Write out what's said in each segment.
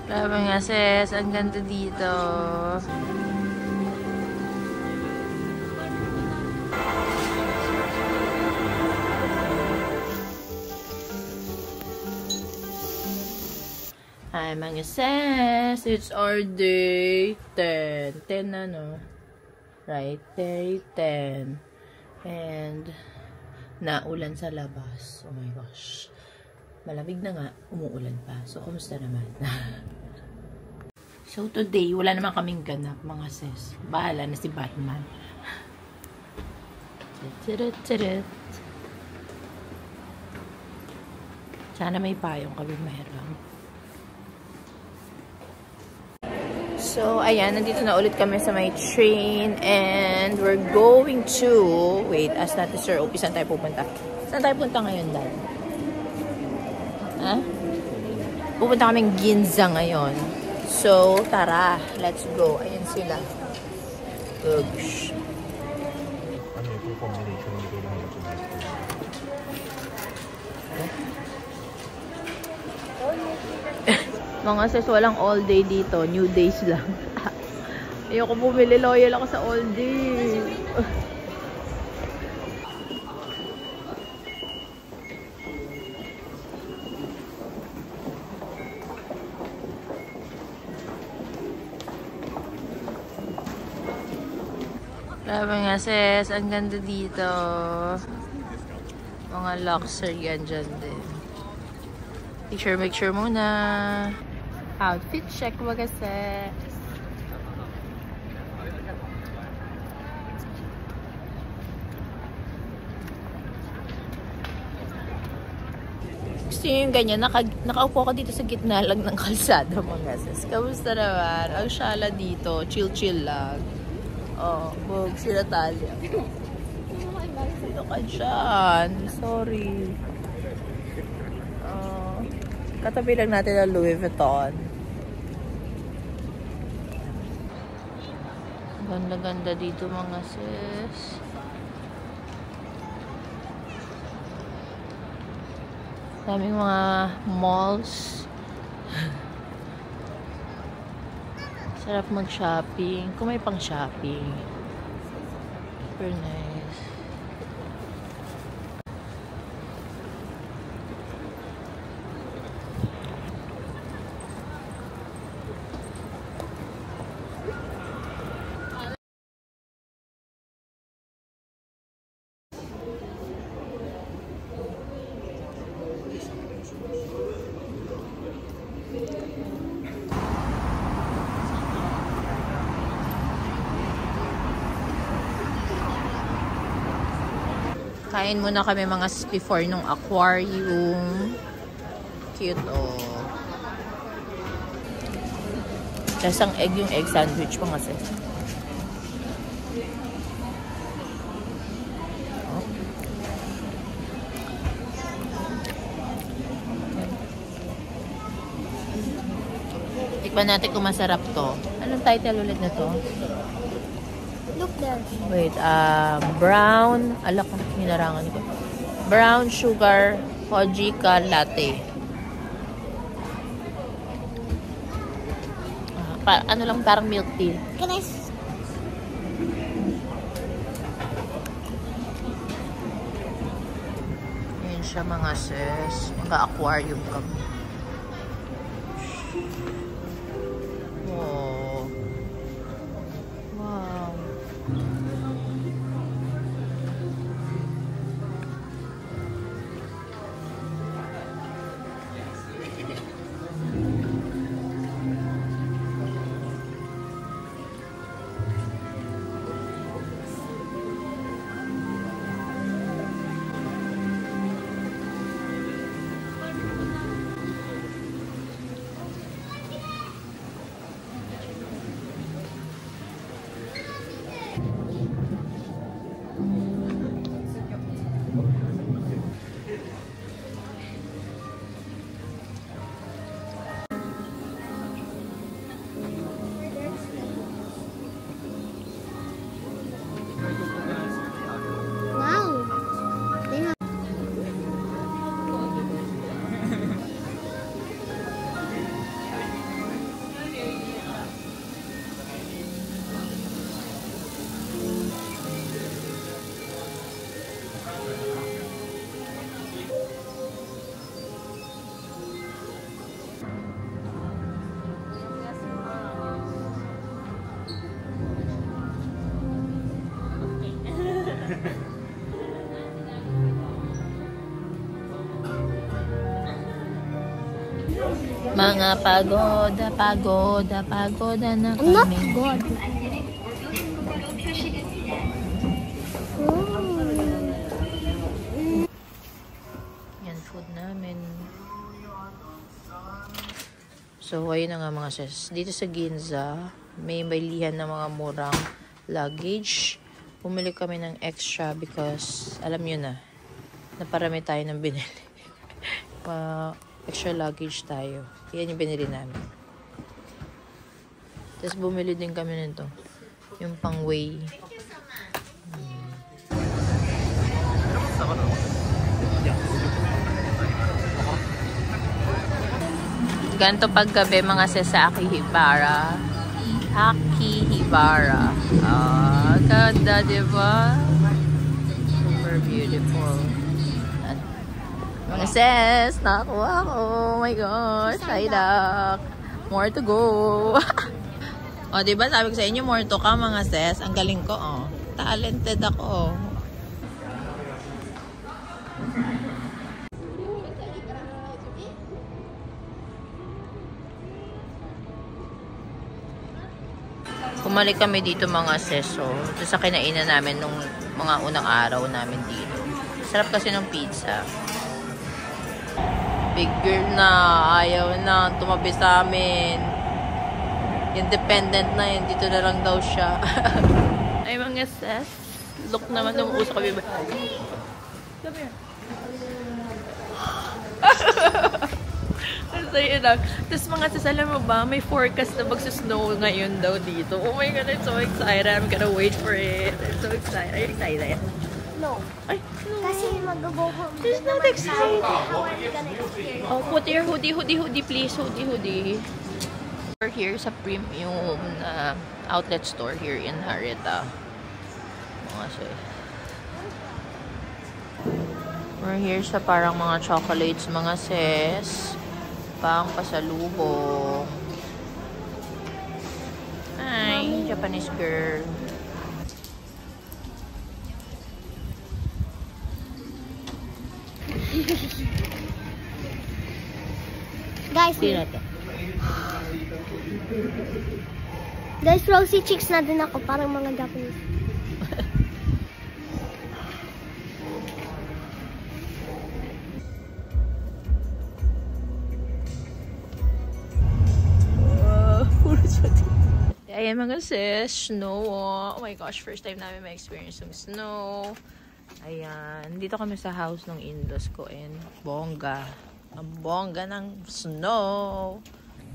Grabe nga sis, ang ganda dito. Hi mga sis, it's our day 10. 10 na no? Right, day 10. And naulan sa labas. Oh my gosh. Malamig na nga, umuulan pa. So, kumusta naman? So, today, wala naman kaming ganap, mga sis. Bahala na si Batman. Sana may payong kami meron. So, ayan, nandito na ulit kami sa may train and we're going to... Wait, ask natin Sir Opie, saan tayo pupunta? Saan tayo punta ngayon, Dad? Ha? Pupunta kaming Ginza ngayon. So, tara, let's go. Ayan sila. Oops. Ano yung combination ng kailangan ito? Mga sis, walang all day dito. New days lang. Ayoko bumili. Loyal ako sa all day. Grabe nga sis, ang ganda dito. Mga luxury yan dyan din. Make sure muna. Outfit check mga sis. Gusto nyo yung ganyan, nakaupo ako dito sa gitna lang ng kalsada mga sis. Kamusta naman? Ang syala dito, chill lang. Oh, bog, si Natalia. Sino ka dyan? Sorry. Oh, katabi lang natin ang Louis Vuitton. Ganda-ganda dito mga sis. Daming mga malls. Sarap mag-shopping. Kung may pang-shopping. Super nice. Kain muna kami mga before nung aquarium. Cute, oh. Tapos ang egg, yung egg sandwich pa kasi. Oh. Tikman natin kung masarap to. Anong title ulit na to? Look there. Wait, brown, alak, hinarangan ko. Brown sugar hojika latte. Ano lang, parang milk tea. Can I... Ayan siya mga sis. Mag-aquarium kami. Oh. Wow. Mga pagoda na I'm not kami. God. Yan, food namin. So, ayun na nga mga sis. Dito sa Ginza, may bilihan na mga murang luggage. Bumili kami ng extra because, alam nyo na parami tayo ng binili. Extra luggage tayo. Yan yung binili namin. Tapos bumili din kami nito. Yung pang-way. Ganito paggabi mga sis sa Akihabara. Akihabara. Ganda, diba? Super beautiful. At, mga sis, nakakuha ko. Oh my gosh, Saydak. More to go. O, diba sabi ko sa inyo, more to ka mga sis. Ang galing ko, oh. Talented ako. Kumalik kami dito mga seso. Ito sa kinainan namin nung mga unang araw namin dito. Sarap kasi ng pizza. Big girl na. Ayaw na. Tumabi sa amin. Independent na yun. Dito na lang daw siya. Ay mga ses. Look naman. Numuusok kami. Come here. So, yun lang. Tapos mga sis, alam mo ba, may forecast na magsusnow ngayon daw dito. Oh my God, I'm so excited. I'm gonna wait for it. I'm so excited. Are you excited? No. Ay, no. Kasi mag-go home. She's not excited. How are you gonna experience? Oh, put your hoodie, please. Hoodie. We're here sa premium outlet store here in Harita. Mga sis. We're here sa parang mga chocolates, mga sis. Pang pasalubong. Hi, Japanese girl. Guys, rosy cheeks na din ako. Parang mga Japanese. Ayan mga sis, snow. Oh my gosh, first time namin ma-experience ng snow. Ayan, dito kami sa house ng in-laws ko and bongga. Ang bongga ng snow.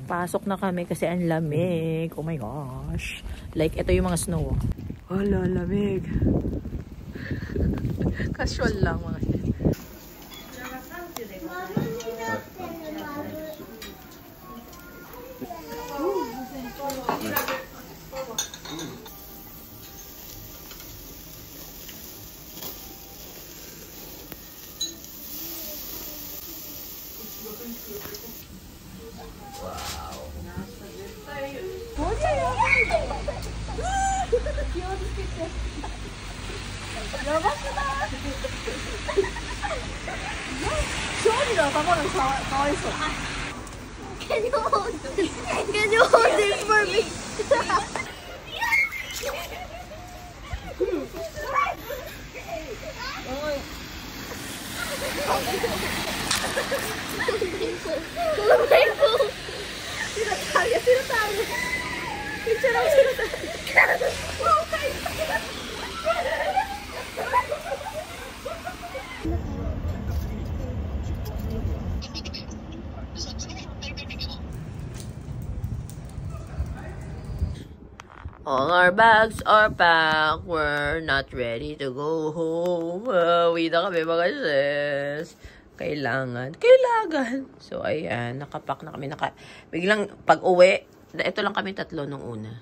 Pasok na kami kasi ang lamig. Oh my gosh. Like, ito yung mga snow. Hala, lamig. Casual lang mga sis. Can you hold it for me? All our bags are packed. We're not ready to go home. Uwi na kami mga sis. Kailangan. So, ayan. Nakapack na kami. Biglang pag-uwi, ito lang kami tatlo nung una.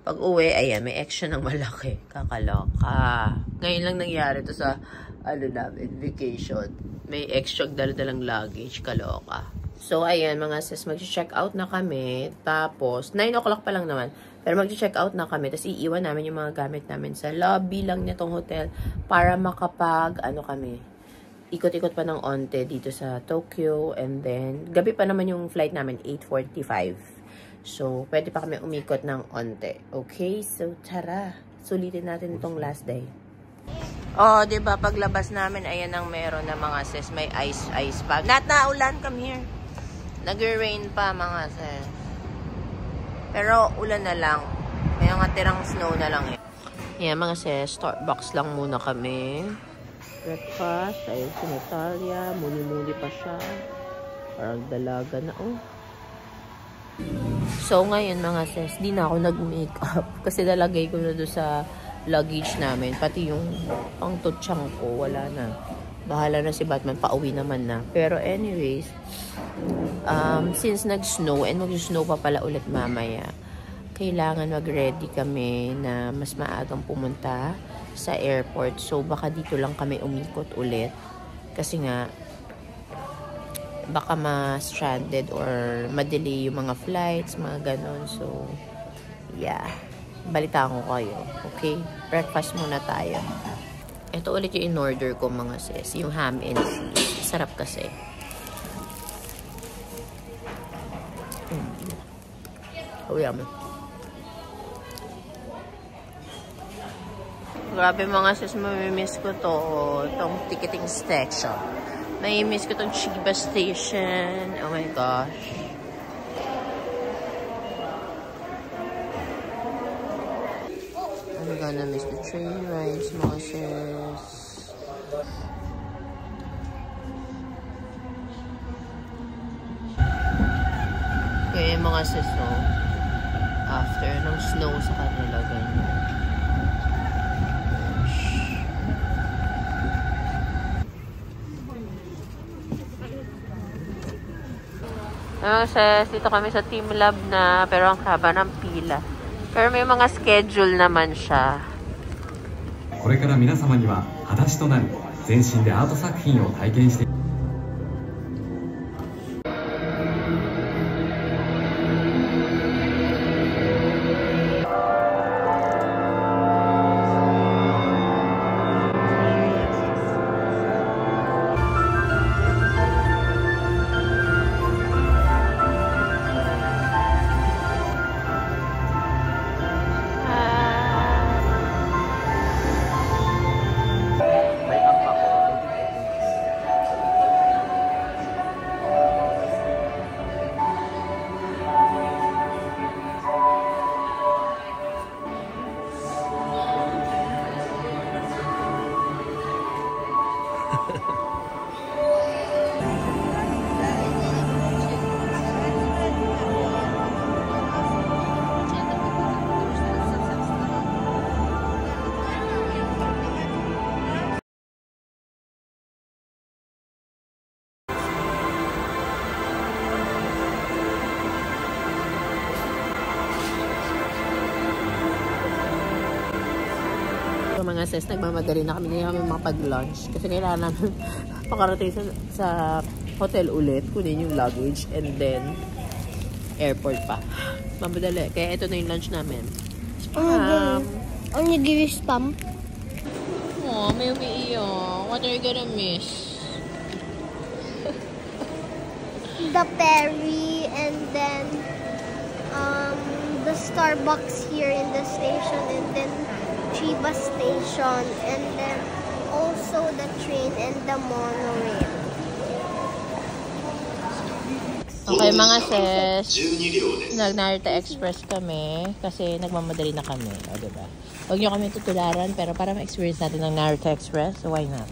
Pag-uwi, ayan, may extra ng malaki. Kakaloka. Ngayon lang nangyari to sa, namin, vacation. May extra dala-dalang luggage. Kaloka. So, ayan, mga sis, mag-check out na kami. Tapos, 9 o'clock pa lang naman. Pero mag-check out na kami. Tapos, iiwan namin yung mga gamit namin sa lobby lang nitong hotel para ikot-ikot pa ng onte dito sa Tokyo. And then, gabi pa naman yung flight namin, 8:45. So, pwede pa kami umikot ng onte. Okay? So, tara. Sulitin natin itong last day. Oh, diba? Paglabas namin, ayan ang meron na mga sis. May ice pa. Not na ulan, come here. Nag-rain pa mga sis. Pero, ulan na lang. May mga tirang snow na lang eh. Ayan mga sis, Starbucks lang muna kami. Breakfast, ayun si Natalia. Muli-muli pa siya. Parang dalaga na, oh. So, ngayon mga sis, di na ako nag-makeup. Kasi nalagay ko na doon sa luggage namin. Pati yung pang-tutsang ko, wala na. Bahala na si Batman, pauwi naman na. Pero anyways, since nag-snow, and mag-snow pa pala ulit mamaya, kailangan mag-ready kami na mas maagang pumunta sa airport. So, baka dito lang kami umikot ulit. Kasi nga, baka ma-stranded or ma-delay yung mga flights, mga ganon. So, yeah. Balitaan ko kayo. Okay? Breakfast muna tayo. Ito ulit yung in-order ko mga sis. Yung ham and cheese. Sarap kasi. Oh, yummy. Grabe mga sis, mamimiss ko to. Itong ticketing station. Mamimiss ko itong Chiba Station. Oh my gosh. I'm gonna miss the train rides, mga sis. Kaya mga sis, oh, after ng snow sa kanila, ganyan. Sis, dito kami sa Team Lab na, pero ang haba ng pila. Pero may mga schedule naman siya. これから皆様には裸足となる全身でアート作品を体験して Mga sis, nagmamadali na kami. Hindi kami makapag-lunch. Kasi kailangan namin makarating sa hotel ulit. Kunin yung luggage. And then, airport pa. Mamadali. Kaya ito na yung lunch namin. Spam. Only give you spam. Oh, may umiiyak. What are you gonna miss? The ferry and then the Starbucks here in the station and then Chiba Station and then also the train and the monorail. Okay mga sis, nag-Narita Express kami kasi nagmamadali na kami. O, diba? Huwag nyo kami tutularan pero para ma-experience natin ng Narita Express, so why not?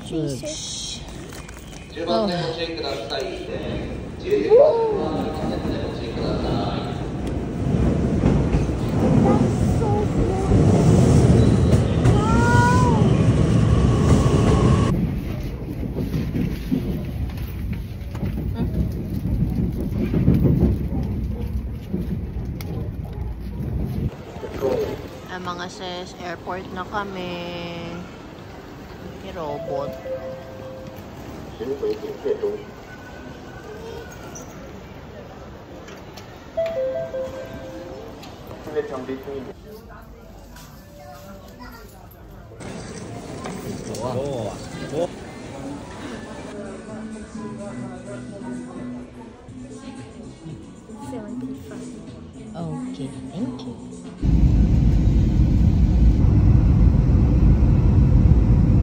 Jesus. Oh. Mga sis, airport na kami. Robot. Okay, thank you.